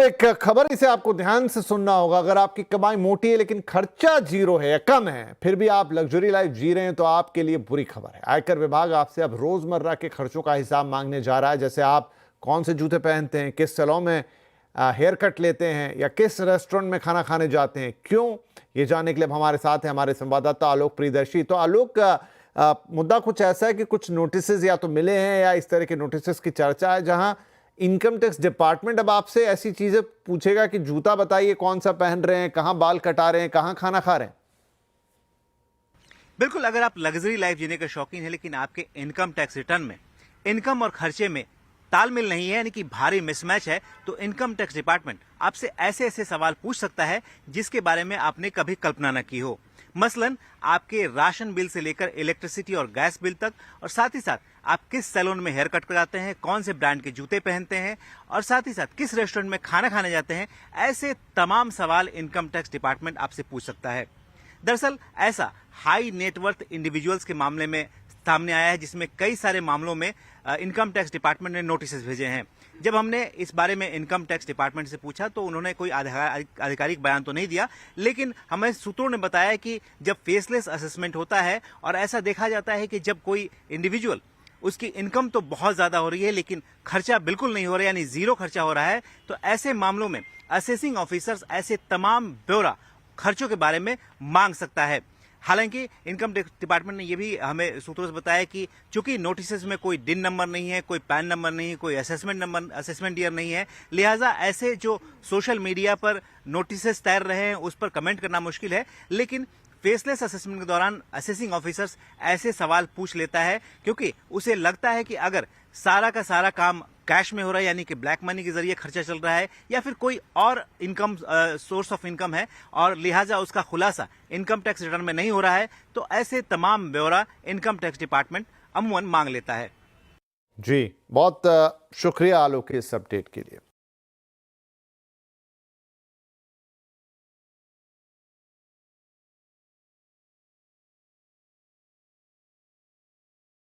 एक खबर, इसे आपको ध्यान से सुनना होगा। अगर आपकी कमाई मोटी है लेकिन खर्चा जीरो है या कम है, फिर भी आप लग्जरी लाइफ जी रहे हैं, तो आपके लिए बुरी खबर है। आयकर विभाग आपसे अब रोजमर्रा के खर्चों का हिसाब मांगने जा रहा है, जैसे आप कौन से जूते पहनते हैं, किस सैलून में हेयर कट लेते हैं या किस रेस्टोरेंट में खाना खाने जाते हैं। क्यों, ये जानने के लिए हमारे साथ है हमारे संवाददाता आलोक प्रियदर्शी। तो आलोक, मुद्दा कुछ ऐसा है कि कुछ नोटिस या तो मिले हैं या इस तरह के नोटिस की चर्चा है, जहां इनकम टैक्स डिपार्टमेंट अब आपसे ऐसी चीजें पूछेगा कि जूता बताइए कौन सा पहन रहे हैं, कहां बाल कटा रहे हैं, कहां खाना खा रहे हैं। बिल्कुल, अगर आप लग्जरी लाइफ जीने के शौकीन हैं लेकिन आपके इनकम टैक्स रिटर्न में इनकम और खर्चे में तालमेल नहीं है, यानी कि भारी मिसमैच है, तो इनकम टैक्स डिपार्टमेंट आपसे ऐसे ऐसे सवाल पूछ सकता है जिसके बारे में आपने कभी कल्पना न की हो। मसलन आपके राशन बिल से लेकर इलेक्ट्रिसिटी और गैस बिल तक, और साथ ही साथ आप किस सैलून में हेयर कट कराते हैं, कौन से ब्रांड के जूते पहनते हैं, और साथ ही साथ किस रेस्टोरेंट में खाना खाने जाते हैं। ऐसे तमाम सवाल इनकम टैक्स डिपार्टमेंट आपसे पूछ सकता है। दरअसल ऐसा हाई नेटवर्थ इंडिविजुअल्स के मामले में सामने आया है, जिसमें कई सारे मामलों में इनकम टैक्स डिपार्टमेंट ने नोटिस भेजे हैं। जब हमने इस बारे में इनकम टैक्स डिपार्टमेंट से पूछा तो उन्होंने कोई आधिकारिक बयान तो नहीं दिया, लेकिन हमें सूत्रों ने बताया कि जब फेसलेस असेसमेंट होता है और ऐसा देखा जाता है कि जब कोई इंडिविजुअल, उसकी इनकम तो बहुत ज्यादा हो रही है लेकिन खर्चा बिल्कुल नहीं हो रहा है, यानी जीरो खर्चा हो रहा है, तो ऐसे मामलों में असेसिंग ऑफिसर्स ऐसे तमाम ब्यौरा खर्चों के बारे में मांग सकता है। हालांकि इनकम टैक्स डिपार्टमेंट ने यह भी हमें सूत्रों से बताया कि चूंकि नोटिस में कोई दिन नंबर नहीं है, कोई पैन नंबर नहीं है, कोई असेसमेंट ईयर नहीं है, लिहाजा ऐसे जो सोशल मीडिया पर नोटिस तैर रहे हैं उस पर कमेंट करना मुश्किल है। लेकिन फेसलेस असेसमेंट के दौरान असेसिंग ऑफिसर्स ऐसे सवाल पूछ लेता है क्योंकि उसे लगता है कि अगर सारा का सारा काम कैश में हो रहा है, यानी कि ब्लैक मनी के जरिए खर्चा चल रहा है, या फिर कोई और इनकम सोर्स ऑफ इनकम है और लिहाजा उसका खुलासा इनकम टैक्स रिटर्न में नहीं हो रहा है, तो ऐसे तमाम ब्यौरा इनकम टैक्स डिपार्टमेंट अमूमन मांग लेता है। जी, बहुत शुक्रिया आलोक इस अपडेट के लिए।